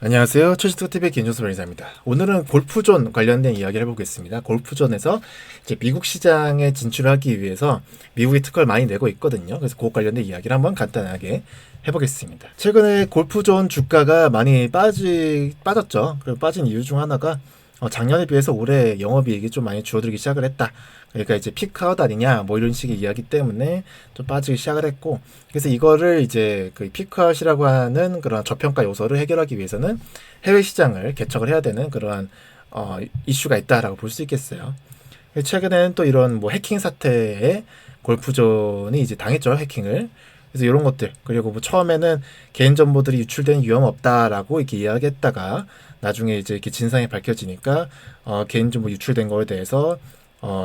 안녕하세요. 최시투TV의 김준수 변호사입니다. 오늘은 골프존 관련된 이야기를 해보겠습니다. 골프존에서 이제 미국 시장에 진출하기 위해서 미국이 특허를 많이 내고 있거든요. 그래서 그 관련된 이야기를 한번 간단하게 해보겠습니다. 최근에 골프존 주가가 많이 빠졌죠. 그리고 빠진 이유 중 하나가 작년에 비해서 올해 영업이익이 좀 많이 줄어들기 시작을 했다. 그러니까 이제 피크아웃 아니냐 뭐 이런 식의 이야기 때문에 좀 빠지기 시작을 했고, 그래서 이거를 이제 그 피크아웃이라고 하는 그런 저평가 요소를 해결하기 위해서는 해외 시장을 개척을 해야 되는 그러한 이슈가 있다라고 볼 수 있겠어요. 최근에는 또 이런 뭐 해킹 사태에 골프존이 이제 당했죠, 해킹을. 그래서 이런 것들, 그리고 뭐 처음에는 개인 정보들이 유출되는 위험 없다라고 이렇게 이야기했다가 나중에 이제 이렇게 진상이 밝혀지니까 개인 정보 유출된 거에 대해서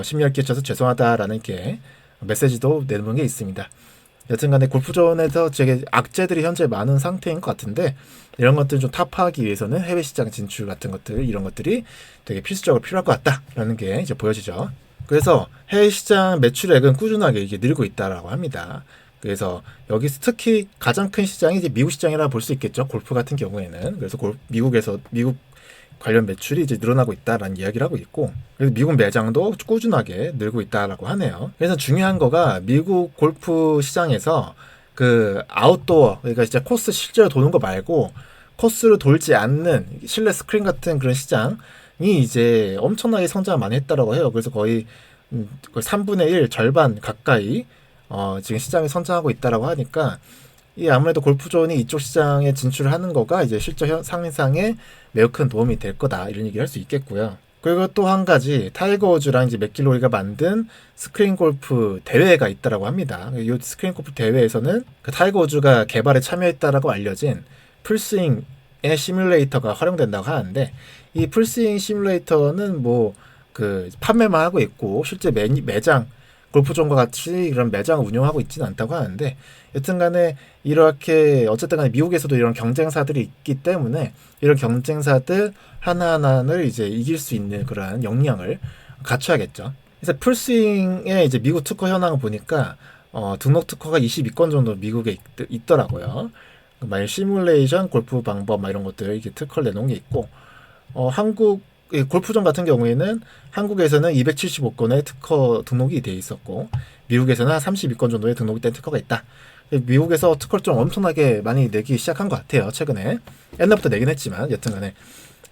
심려를 끼쳐서 죄송하다라는 게 메시지도 내놓은 게 있습니다. 여튼간에 골프존에서 되게 악재들이 현재 많은 상태인 것 같은데, 이런 것들 좀 타파하기 위해서는 해외 시장 진출 같은 것들, 이런 것들이 되게 필수적으로 필요할 것 같다라는 게 이제 보여지죠. 그래서 해외 시장 매출액은 꾸준하게 이게 늘고 있다라고 합니다. 그래서 여기서 특히 가장 큰 시장이 이제 미국 시장이라 볼 수 있겠죠. 골프 같은 경우에는. 그래서 미국 관련 매출이 이제 늘어나고 있다라는 이야기를 하고 있고, 그래서 미국 매장도 꾸준하게 늘고 있다라고 하네요. 그래서 중요한 거가 미국 골프 시장에서 그 아웃도어, 그러니까 진짜 코스 실제로 도는 거 말고 코스를 돌지 않는 실내 스크린 같은 그런 시장이 이제 엄청나게 성장을 많이 했다라고 해요. 그래서 거의 3분의 1 절반 가까이 지금 시장이 성장하고 있다라고 하니까, 이 아무래도 골프존이 이쪽 시장에 진출을 하는 거가 이제 실적 상승상에 매우 큰 도움이 될 거다, 이런 얘기를 할 수 있겠고요. 그리고 또 한 가지, 타이거 우즈랑 이제 맥길로이가 만든 스크린 골프 대회가 있다라고 합니다. 이 스크린 골프 대회에서는 그 타이거 우즈가 개발에 참여했다라고 알려진 풀스윙의 시뮬레이터가 활용된다고 하는데, 이 풀스윙 시뮬레이터는 뭐 그 판매만 하고 있고 실제 매장 골프존과 같이 이런 매장을 운영하고 있지는 않다고 하는데, 여튼간에 이렇게 어쨌든 간에 미국에서도 이런 경쟁사들이 있기 때문에 이런 경쟁사들 하나하나를 이제 이길 수 있는 그러한 역량을 갖춰야겠죠. 그래서 풀스윙의 이제 미국 특허 현황을 보니까 등록 특허가 22건 정도 미국에 있더라고요. 만약 시뮬레이션 골프 방법 막 이런 것들 이렇게 특허를 내놓은 게 있고, 한국 골프존 같은 경우에는 한국에서는 275건의 특허 등록이 돼 있었고, 미국에서는 한 32건 정도의 등록이 된 특허가 있다. 미국에서 특허를 좀 엄청나게 많이 내기 시작한 것 같아요, 최근에. 옛날부터 내긴 했지만 여튼간에.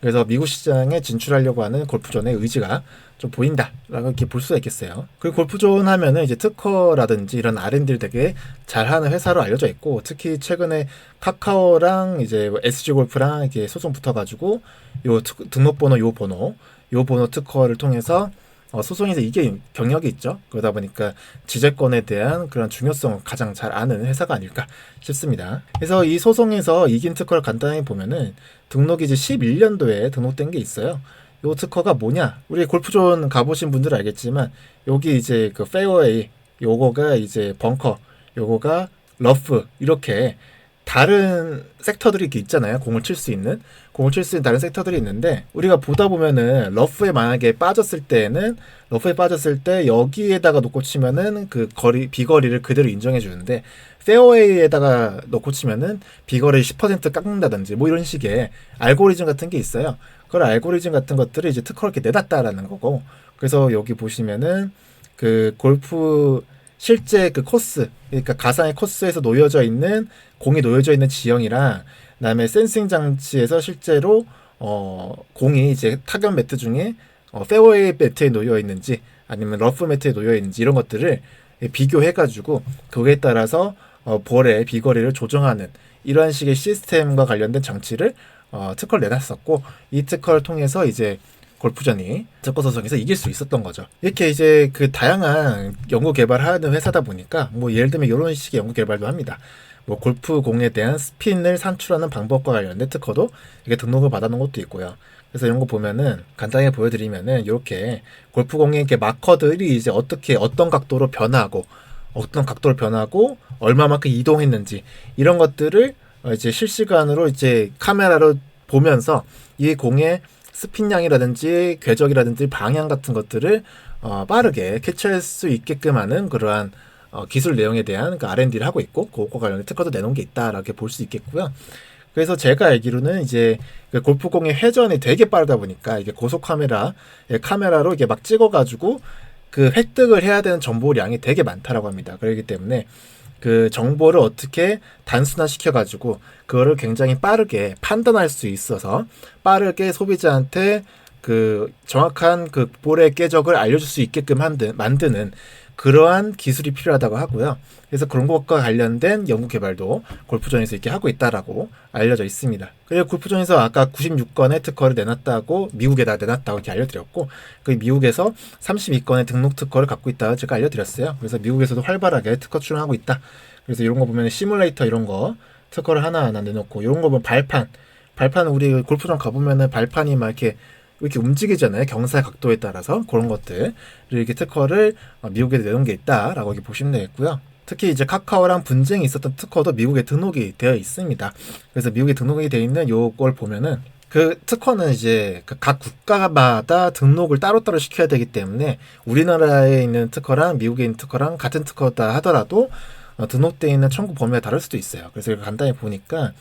그래서 미국 시장에 진출하려고 하는 골프존의 의지가 좀 보인다라고 이렇게 볼 수가 있겠어요. 그리고 골프존 하면은 이제 특허라든지 이런 R&D를 되게 잘하는 회사로 알려져 있고, 특히 최근에 카카오랑 이제 SG 골프랑 이렇게 소송 붙어가지고 요 등록번호 요 번호 특허를 통해서 소송에서 이게 경력이 있죠. 그러다 보니까 지재권에 대한 그런 중요성을 가장 잘 아는 회사가 아닐까 싶습니다. 그래서 이 소송에서 이긴 특허를 간단히 보면은 등록이 이제 11년도에 등록된 게 있어요. 요 특허가 뭐냐? 우리 골프존 가보신 분들은 알겠지만, 여기 이제 그 페어웨이, 요거가 이제 벙커, 요거가 러프, 이렇게 다른 섹터들이 이렇게 있잖아요. 공을 칠 수 있는 다른 섹터들이 있는데, 우리가 보다 보면은 러프에 빠졌을 때 여기에다가 놓고 치면은 그 비거리를 그대로 인정해 주는데, 페어웨이에다가 놓고 치면은 비거리 10% 깎는다든지 뭐 이런 식의 알고리즘 같은 게 있어요. 그런 알고리즘 같은 것들을 이제 특허를 이렇게 내놨다라는 거고, 그래서 여기 보시면은 그 골프 실제 그 코스, 그러니까 가상의 코스에서 공이 놓여져 있는 지형이랑, 그다음에 센싱 장치에서 실제로 공이 이제 타격 매트 중에 페어웨이 매트에 놓여 있는지 아니면 러프 매트에 놓여 있는지 이런 것들을 비교해가지고 거기에 따라서 볼의 비거리를 조정하는 이러한 식의 시스템과 관련된 장치를 특허를 내놨었고, 이 특허를 통해서 이제 골프존이 특허 소송에서 이길 수 있었던 거죠. 이렇게 이제 그 다양한 연구 개발하는 회사다 보니까, 뭐 예를 들면 이런 식의 연구 개발도 합니다. 뭐 골프 공에 대한 스핀을 산출하는 방법과 관련된 특허도 이게 등록을 받아놓은 것도 있고요. 그래서 이런 거 보면은 간단하게 보여드리면은, 이렇게 골프 공의 이렇게 마커들이 이제 어떤 각도로 변하고 얼마만큼 이동했는지 이런 것들을 이제 실시간으로 이제 카메라로 보면서 이 공의 스핀량이라든지 궤적이라든지 방향 같은 것들을 빠르게 캐치할 수 있게끔 하는 그러한 기술 내용에 대한 그 R&D를 하고 있고, 그것과 관련된 특허도 내놓은 게 있다라고 볼 수 있겠고요. 그래서 제가 알기로는 이제 그 골프공의 회전이 되게 빠르다 보니까 이게 고속 카메라로 이게 막 찍어가지고 그 획득을 해야 되는 정보량이 되게 많다라고 합니다. 그렇기 때문에 그 정보를 어떻게 단순화시켜가지고 그거를 굉장히 빠르게 판단할 수 있어서 빠르게 소비자한테 그 정확한 그 볼의 궤적을 알려줄 수 있게끔 만드는 그러한 기술이 필요하다고 하고요. 그래서 그런 것과 관련된 연구 개발도 골프존에서 이렇게 하고 있다라고 알려져 있습니다. 그리고 골프존에서 아까 96건의 특허를 내놨다고 미국에다 내놨다고 이렇게 알려드렸고, 그 미국에서 32건의 등록 특허를 갖고 있다고 제가 알려드렸어요. 그래서 미국에서도 활발하게 특허 출원하고 있다. 그래서 이런 거 보면 시뮬레이터 이런 거 특허를 하나하나 내놓고, 이런 거 보면 발판 우리 골프존 가보면은 발판이 막 이렇게 움직이잖아요. 경사 각도에 따라서 그런 것들 이렇게 특허를 미국에 내놓은 게 있다라고 이렇게 보시면 되겠고요. 특히 이제 카카오랑 분쟁이 있었던 특허도 미국에 등록이 되어 있습니다. 그래서 미국에 등록이 되어 있는 요걸 보면은 그 특허는 이제 각 국가마다 등록을 따로따로 시켜야 되기 때문에 우리나라에 있는 특허랑 미국에 있는 특허랑 같은 특허다 하더라도 등록되어 있는 청구 범위가 다를 수도 있어요. 그래서 간단히 보니까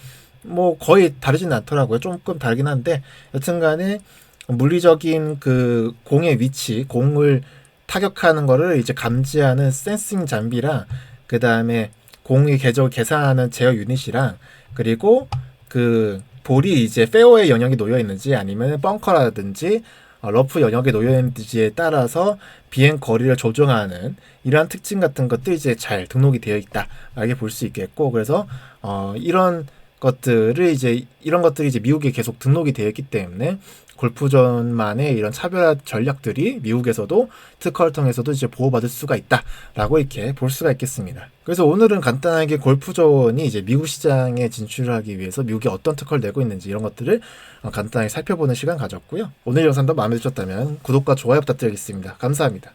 뭐 거의 다르지는 않더라고요. 조금 다르긴 한데 여튼간에 물리적인 그 공의 위치, 공을 타격하는 거를 이제 감지하는 센싱 장비랑 그 다음에 공의 궤적을 계산하는 제어 유닛이랑 그리고 그 볼이 이제 페어웨이 영역에 놓여 있는지 아니면 벙커라든지 러프 영역에 놓여 있는지에 따라서 비행 거리를 조정하는 이러한 특징 같은 것들이 이제 잘 등록이 되어 있다 이렇게 볼 수 있겠고, 그래서 이런 것들이 이제 미국에 계속 등록이 되어 있기 때문에 골프존만의 이런 차별화 전략들이 미국에서도 특허를 통해서도 이제 보호받을 수가 있다라고 이렇게 볼 수가 있겠습니다. 그래서 오늘은 간단하게 골프존이 이제 미국 시장에 진출하기 위해서 미국이 어떤 특허를 내고 있는지 이런 것들을 간단하게 살펴보는 시간 가졌고요. 오늘 영상도 마음에 드셨다면 구독과 좋아요 부탁드리겠습니다. 감사합니다.